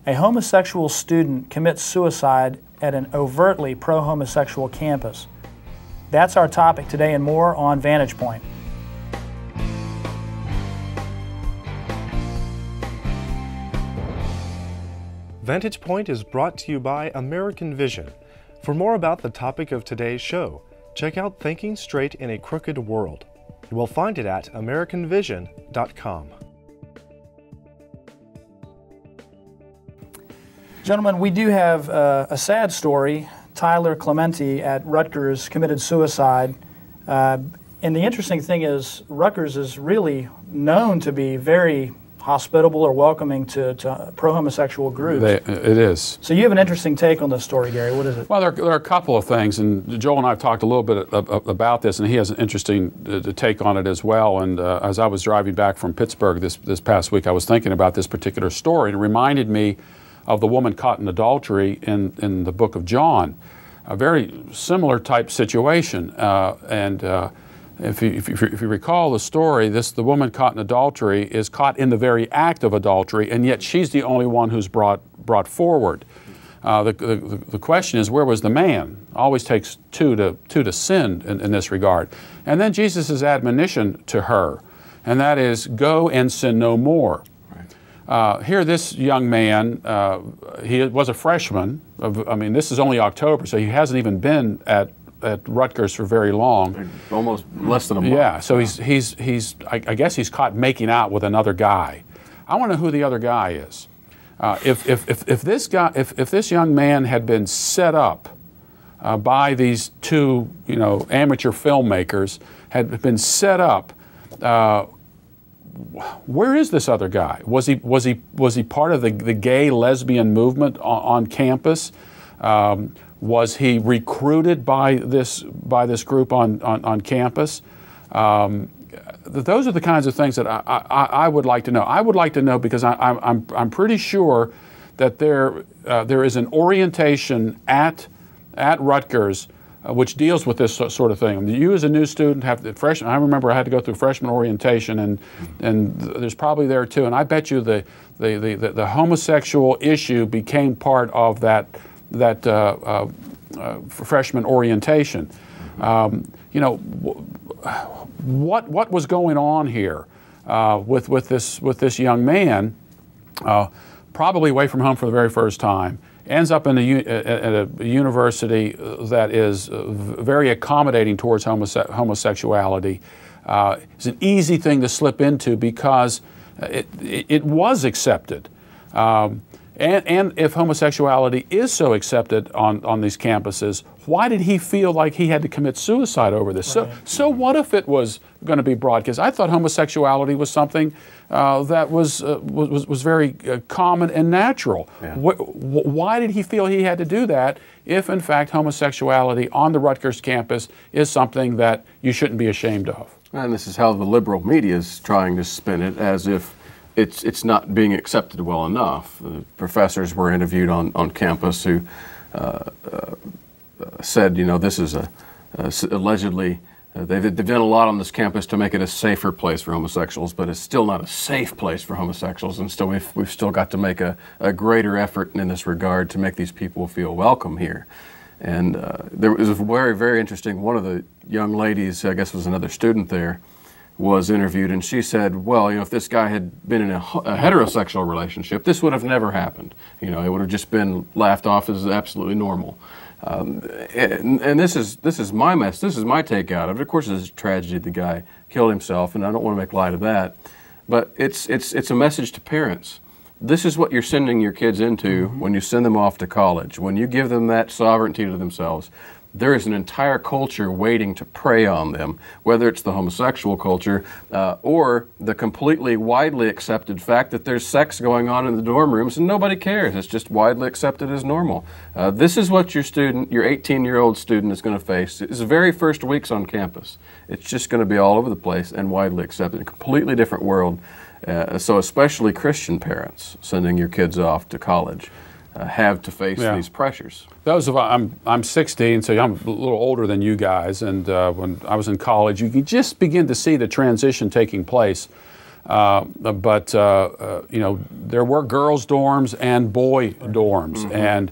A homosexual student commits suicide at an overtly pro-homosexual campus. That's our topic today and more on Vantage Point. Vantage Point is brought to you by American Vision. For more about the topic of today's show, check out Thinking Straight in a Crooked World. You will find it at AmericanVision.com. Gentlemen, we do have a sad story. Tyler Clementi at Rutgers committed suicide. And the interesting thing is, Rutgers is really known to be very hospitable or welcoming to pro-homosexual groups. It is. So you have an interesting take on this story, Gary. What is it? Well, there are a couple of things, and Joel and I have talked a little bit about this, and he has an interesting take on it as well. And as I was driving back from Pittsburgh this past week, I was thinking about this particular story, and it reminded me of the woman caught in adultery in the book of John. A very similar type situation. If you recall the story, the woman caught in adultery is caught in the very act of adultery, and yet she's the only one who's brought forward. The question is, where was the man? Always takes two to sin in this regard. And then Jesus' admonition to her, and that is, go and sin no more. Here, this young man, he was a freshman. I mean, this is only October, so he hasn't even been at Rutgers for very long. Almost less than a month. Yeah, so I guess he's caught making out with another guy. I want to know who the other guy is. If this young man had been set up by these two, amateur filmmakers, had been set up. Where is this other guy? Was he part of the gay lesbian movement on campus? Was he recruited by this group on campus? Those are the kinds of things that I would like to know. I would like to know because I'm pretty sure that there is an orientation at Rutgers which deals with this sort of thing. You as a new student have the freshman. I remember I had to go through freshman orientation, and there's probably there too. And I bet you the homosexual issue became part of that freshman orientation. What was going on here with this young man, probably away from home for the very first time, ends up at a university that is very accommodating towards homosexuality. It's an easy thing to slip into because it was accepted. And if homosexuality is so accepted on these campuses, why did he feel like he had to commit suicide over this? Right. So what if it was going to be broadcast? I thought homosexuality was something that was very common and natural. Yeah. Why did he feel he had to do that if, in fact, homosexuality on the Rutgers campus is something that you shouldn't be ashamed of? And this is how the liberal media is trying to spin it, as if it's not being accepted well enough. The professors were interviewed on campus who said, this is allegedly, they've done a lot on this campus to make it a safer place for homosexuals, but it's still not a safe place for homosexuals, and so we've still got to make a greater effort in this regard to make these people feel welcome here. And there was a very, very interesting, one of the young ladies, I guess was another student there, was interviewed, and she said, well, if this guy had been in a heterosexual relationship, this would have never happened. It would have just been laughed off as absolutely normal. And this is my mess. This is my take out of it. Of course, it's a tragedy. The guy killed himself, and I don't want to make light of that. But it's a message to parents. This is what you're sending your kids into when you send them off to college. When you give them that sovereignty to themselves, there is an entire culture waiting to prey on them, whether it's the homosexual culture or the completely widely accepted fact that there's sex going on in the dorm rooms and nobody cares. It's just widely accepted as normal. This is what your 18-year-old student is going to face. It's the very first weeks on campus. It's just going to be all over the place and widely accepted. A completely different world. So especially Christian parents sending your kids off to college have to face these pressures. I'm 16, so I'm a little older than you guys, and when I was in college, you could just begin to see the transition taking place But you know, there were girls' dorms and boy dorms, and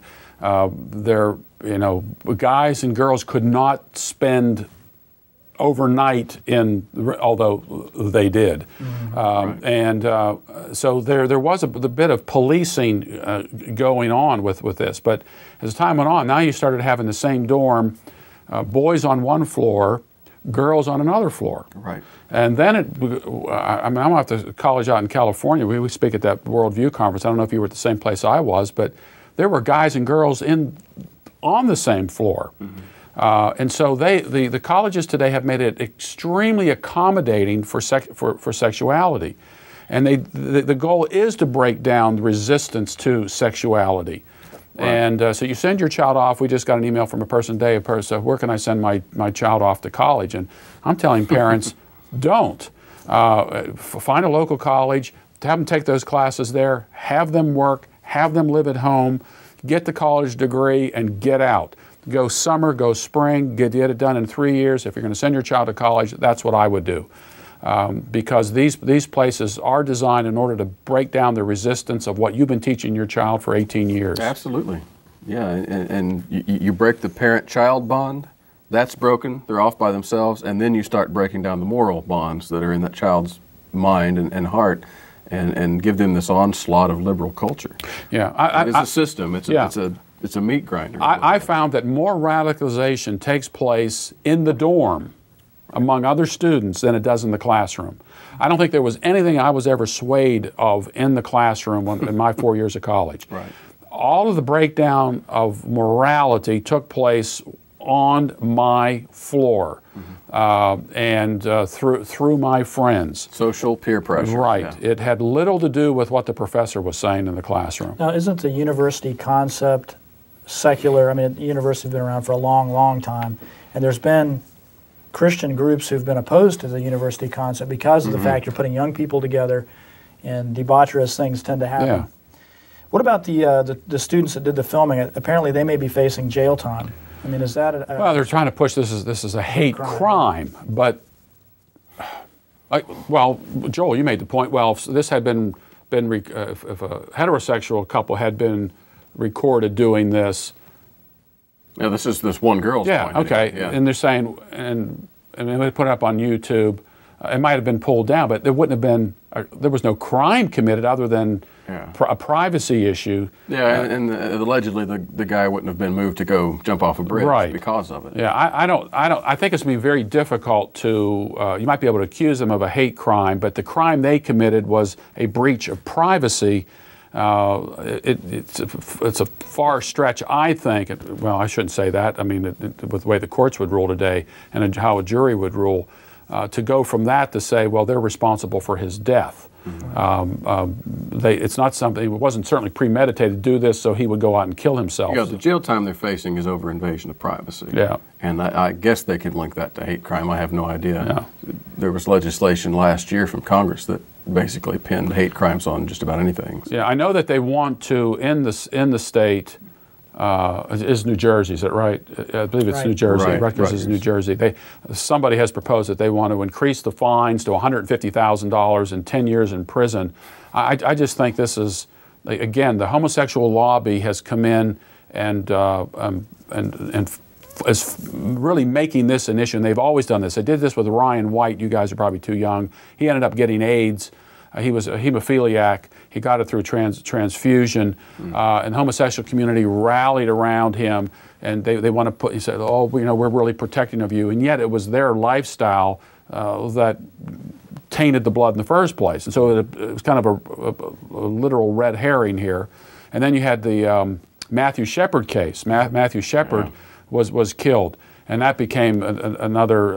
there, you know, guys and girls could not spend overnight in, although they did, and so there was a bit of policing going on with this. But as time went on, now you started having the same dorm, boys on one floor, girls on another floor. Right. And then I mean, I'm at the college out in California. We speak at that Worldview conference. I don't know if you were at the same place I was, but there were guys and girls on the same floor. And so the colleges today have made it extremely accommodating for sexuality. And the goal is to break down the resistance to sexuality. Right. And so you send your child off. We just got an email from a person today, where can I send my child off to college? And I'm telling parents, don't. Find a local college, have them take those classes there, have them work, have them live at home, get the college degree, and get out. Go summer, go spring, get it done in 3 years. If you're going to send your child to college, that's what I would do. Because these places are designed in order to break down the resistance of what you've been teaching your child for 18 years. Absolutely. Yeah, and you break the parent-child bond, that's broken, they're off by themselves, and then you start breaking down the moral bonds that are in that child's mind and heart, and give them this onslaught of liberal culture. Yeah, it's a system. It's a meat grinder. I found that more radicalization takes place in the dorm among other students than it does in the classroom. I don't think there was anything I was ever swayed of in the classroom in my 4 years of college. Right. All of the breakdown of morality took place on my floor and through my friends. Social peer pressure. Right. Yeah. It had little to do with what the professor was saying in the classroom. Now, isn't the university concept secular? I mean, the university's been around for a long, long time, and there's been Christian groups who've been opposed to the university concept because of the fact you're putting young people together, and debaucherous things tend to happen. Yeah. What about the students that did the filming? Apparently, they may be facing jail time. I mean, is that well, they're trying to push this as a hate crime, but well, Joel, you made the point. Well, if this had been if a heterosexual couple had been recorded doing this. Yeah, this is this one girl's point. Okay. Yeah. And they're saying, and they put it up on YouTube. It might have been pulled down, but there wouldn't have been. There was no crime committed other than a privacy issue. Yeah, and allegedly the guy wouldn't have been moved to go jump off a bridge because of it. Yeah, I think it's going to be very difficult to. You might be able to accuse them of a hate crime, but the crime they committed was a breach of privacy. It's a far stretch, I think. Well, I shouldn't say that. I mean, with the way the courts would rule today and how a jury would rule, to go from that to say, well, they're responsible for his death. It's not something. It wasn't certainly premeditated to do this, so he would go out and kill himself. Yeah, the jail time they're facing is over invasion of privacy. Yeah, and I guess they could link that to hate crime. I have no idea. Yeah. There was legislation last year from Congress that basically pinned hate crimes on just about anything. Yeah, I know that they want to in the state. Is New Jersey? Is that right? I believe it's New Jersey. Right. Rutgers is New Jersey. Somebody has proposed that they want to increase the fines to $150,000 and 10 years in prison. I just think this is, again, the homosexual lobby has come in and is really making this an issue. And they've always done this. They did this with Ryan White. You guys are probably too young. He ended up getting AIDS. He was a hemophiliac. He got it through transfusion, and the homosexual community rallied around him, and they want to put. He said, "Oh, we're really protecting of you," and yet it was their lifestyle that tainted the blood in the first place, and so it was kind of a literal red herring here. And then you had the Matthew Shepard case. Matthew Shepard was killed. And that became another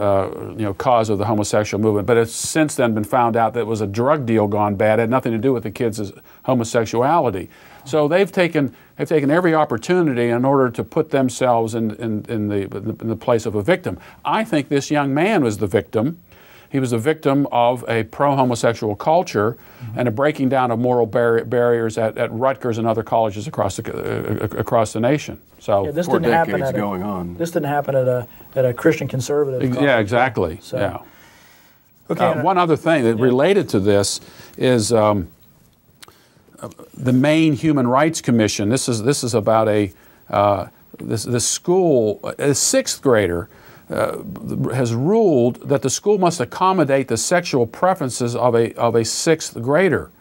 cause of the homosexual movement. But it's since then been found out that it was a drug deal gone bad. It had nothing to do with the kids' homosexuality. So they've taken every opportunity in order to put themselves in the place of a victim. I think this young man was the victim. He was a victim of a pro-homosexual culture and a breaking down of moral barriers at Rutgers and other colleges across the nation. So this for didn't happen decades going on. This didn't happen at a Christian conservative college. Yeah, exactly. So, yeah. Okay. One other thing that related to this is the Maine Human Rights Commission. This is about this school, a sixth grader has ruled that the school must accommodate the sexual preferences of a sixth grader.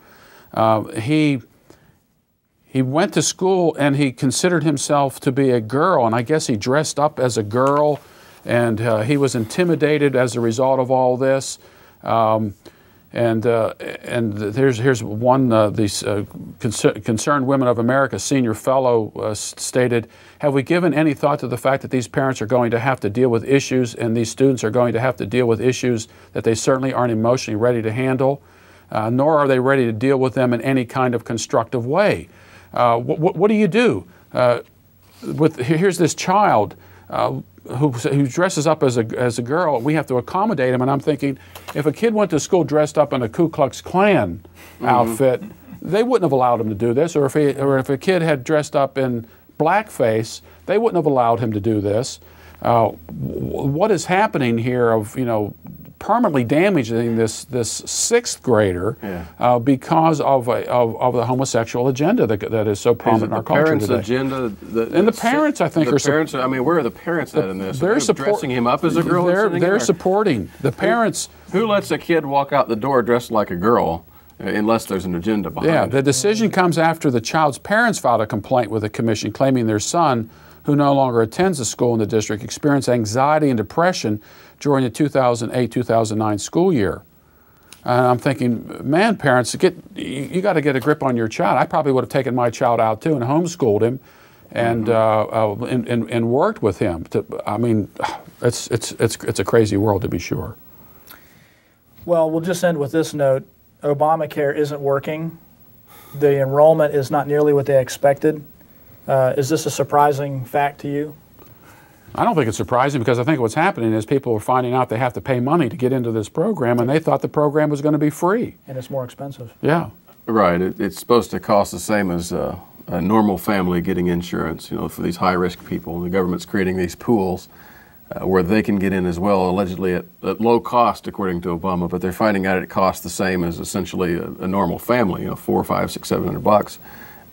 He went to school and he considered himself to be a girl, and I guess he dressed up as a girl, and he was intimidated as a result of all this. And here's one, these Concerned Women of America senior fellow stated, have we given any thought to the fact that these parents are going to have to deal with issues, and these students are going to have to deal with issues that they certainly aren't emotionally ready to handle, nor are they ready to deal with them in any kind of constructive way. What do you do? Here's this child who dresses up as a girl. We have to accommodate him, and I'm thinking, if a kid went to school dressed up in a Ku Klux Klan outfit, they wouldn't have allowed him to do this. Or if a kid had dressed up in blackface, they wouldn't have allowed him to do this. What is happening here of permanently damaging this sixth grader because of the homosexual agenda that is so prominent in our culture today. Parents' agenda, and the parents, I think, parents. I mean, where are the parents at in this? They're dressing him up as a girl. They're supporting the parents. Who lets a kid walk out the door dressed like a girl unless there's an agenda behind it? Yeah, the decision comes after the child's parents filed a complaint with the commission claiming their son, who no longer attends the school in the district, experienced anxiety and depression during the 2008-2009 school year. And I'm thinking, man, parents, you got to get a grip on your child. I probably would have taken my child out too and homeschooled him, and worked with him. I mean, it's a crazy world, to be sure. Well, we'll just end with this note. Obamacare isn't working. The enrollment is not nearly what they expected. Is this a surprising fact to you? I don't think it's surprising, because I think what's happening is people are finding out they have to pay money to get into this program, and they thought the program was going to be free. And it's more expensive. Yeah. Right. It's supposed to cost the same as a normal family getting insurance, for these high-risk people. The government's creating these pools where they can get in as well, allegedly at low cost, according to Obama, but they're finding out it costs the same as essentially a normal family, $400, $500, $600, $700,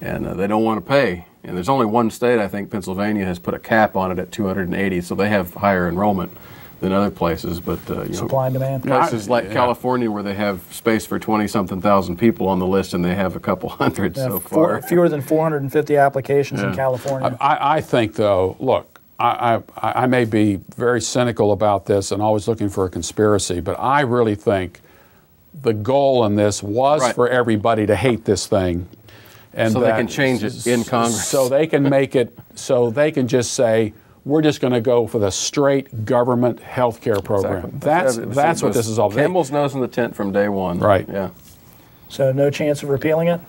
and they don't want to pay. And there's only one state, I think, Pennsylvania, has put a cap on it at 280, so they have higher enrollment than other places. But supply and demand. Places like California, where they have space for 20-something thousand people on the list, and they have a couple hundred so far. Fewer than 450 applications in California. I think, though, look, I may be very cynical about this and always looking for a conspiracy, but I really think the goal in this was for everybody to hate this thing. And so they can change it in Congress. So they can make it, so they can just say, we're just going to go for the straight government health care program. Exactly. That's what this is all about. Camel's nose in the tent from day one. Right. Yeah. So no chance of repealing it?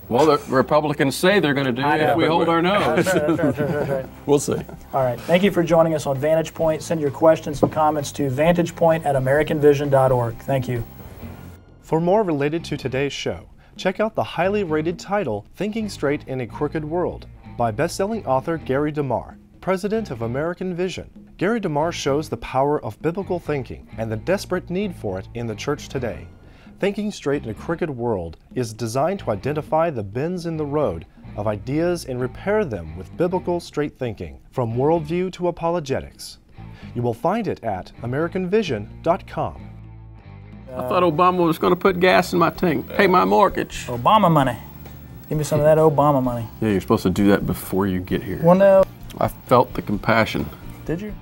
Well, the Republicans say they're going to do it if we hold our nose. Right. We'll see. All right. Thank you for joining us on Vantage Point. Send your questions and comments to vantagepoint@americanvision.org. Thank you. For more related to today's show, check out the highly rated title, Thinking Straight in a Crooked World, by best-selling author Gary DeMar, president of American Vision. Gary DeMar shows the power of biblical thinking and the desperate need for it in the church today. Thinking Straight in a Crooked World is designed to identify the bends in the road of ideas and repair them with biblical straight thinking, from worldview to apologetics. You will find it at AmericanVision.com. I thought Obama was going to put gas in my tank, pay my mortgage. Obama money. Give me some of that Obama money. Yeah, you're supposed to do that before you get here. Well, no. I felt the compassion. Did you?